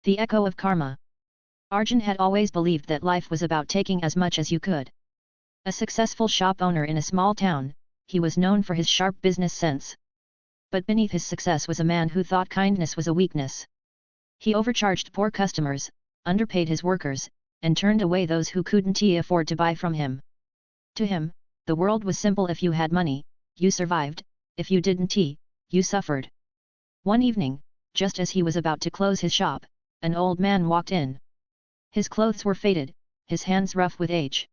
The echo of karma. Arjun had always believed that life was about taking as much as you could. A successful shop owner in a small town, he was known for his sharp business sense. But beneath his success was a man who thought kindness was a weakness. He overcharged poor customers, underpaid his workers, and turned away those who couldn't afford to buy from him. To him, the world was simple: if you had money, you survived; if you didn't, you suffered. One evening, just as he was about to close his shop, an old man walked in. His clothes were faded, his hands rough with age.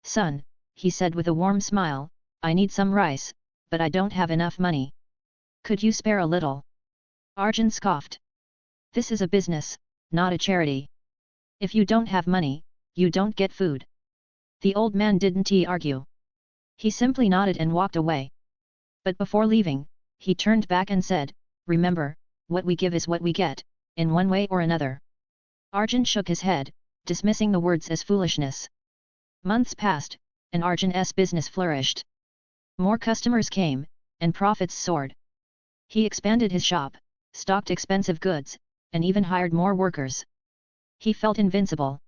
"Son," he said with a warm smile, "I need some rice, but I don't have enough money. Could you spare a little?" Arjun scoffed. "This is a business, not a charity. If you don't have money, you don't get food." The old man didn't argue. He simply nodded and walked away. But before leaving, he turned back and said, "Remember, what we give is what we get, in one way or another." Arjun shook his head, dismissing the words as foolishness. Months passed, and Arjun's business flourished. More customers came, and profits soared. He expanded his shop, stocked expensive goods, and even hired more workers. He felt invincible.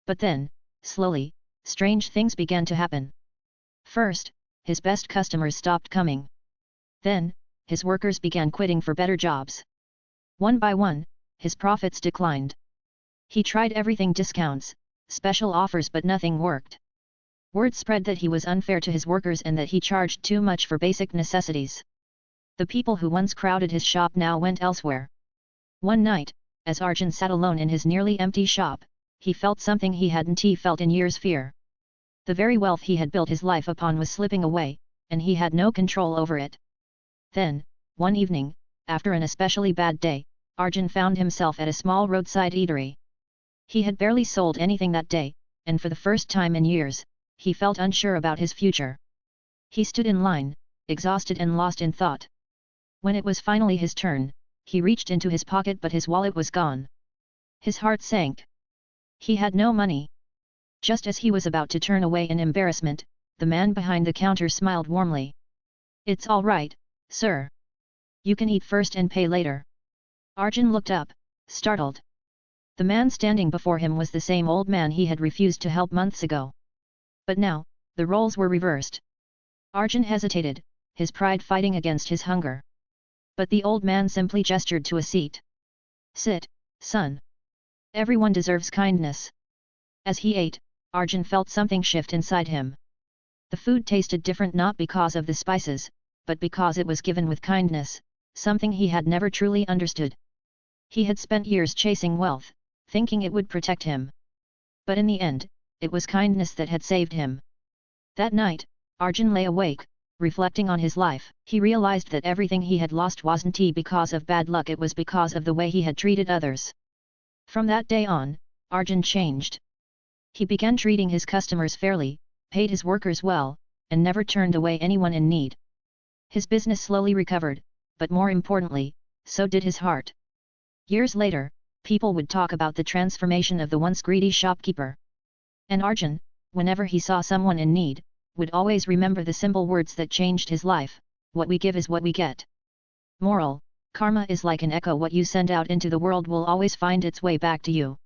But then, slowly, strange things began to happen. First, his best customers stopped coming. Then, his workers began quitting for better jobs. One by one, his profits declined. He tried everything: discounts, special offers, but nothing worked. Word spread that he was unfair to his workers and that he charged too much for basic necessities. The people who once crowded his shop now went elsewhere. One night, as Arjun sat alone in his nearly empty shop, he felt something he hadn't felt in years: fear. The very wealth he had built his life upon was slipping away, and he had no control over it. Then, one evening, after an especially bad day, Arjun found himself at a small roadside eatery. He had barely sold anything that day, and for the first time in years, he felt unsure about his future. He stood in line, exhausted and lost in thought. When it was finally his turn, he reached into his pocket, but his wallet was gone. His heart sank. He had no money. Just as he was about to turn away in embarrassment, the man behind the counter smiled warmly. "It's all right, sir. You can eat first and pay later." Arjun looked up, startled. The man standing before him was the same old man he had refused to help months ago. But now, the roles were reversed. Arjun hesitated, his pride fighting against his hunger. But the old man simply gestured to a seat. "Sit, son. Everyone deserves kindness." As he ate, Arjun felt something shift inside him. The food tasted different, not because of the spices, but because it was given with kindness, something he had never truly understood. He had spent years chasing wealth, thinking it would protect him. But in the end, it was kindness that had saved him. That night, Arjun lay awake, reflecting on his life. He realized that everything he had lost wasn't because of bad luck, it was because of the way he had treated others. From that day on, Arjun changed. He began treating his customers fairly, paid his workers well, and never turned away anyone in need. His business slowly recovered, but more importantly, so did his heart. Years later, people would talk about the transformation of the once greedy shopkeeper. And Arjun, whenever he saw someone in need, would always remember the simple words that changed his life: "What we give is what we get." Moral: karma is like an echo. What you send out into the world will always find its way back to you.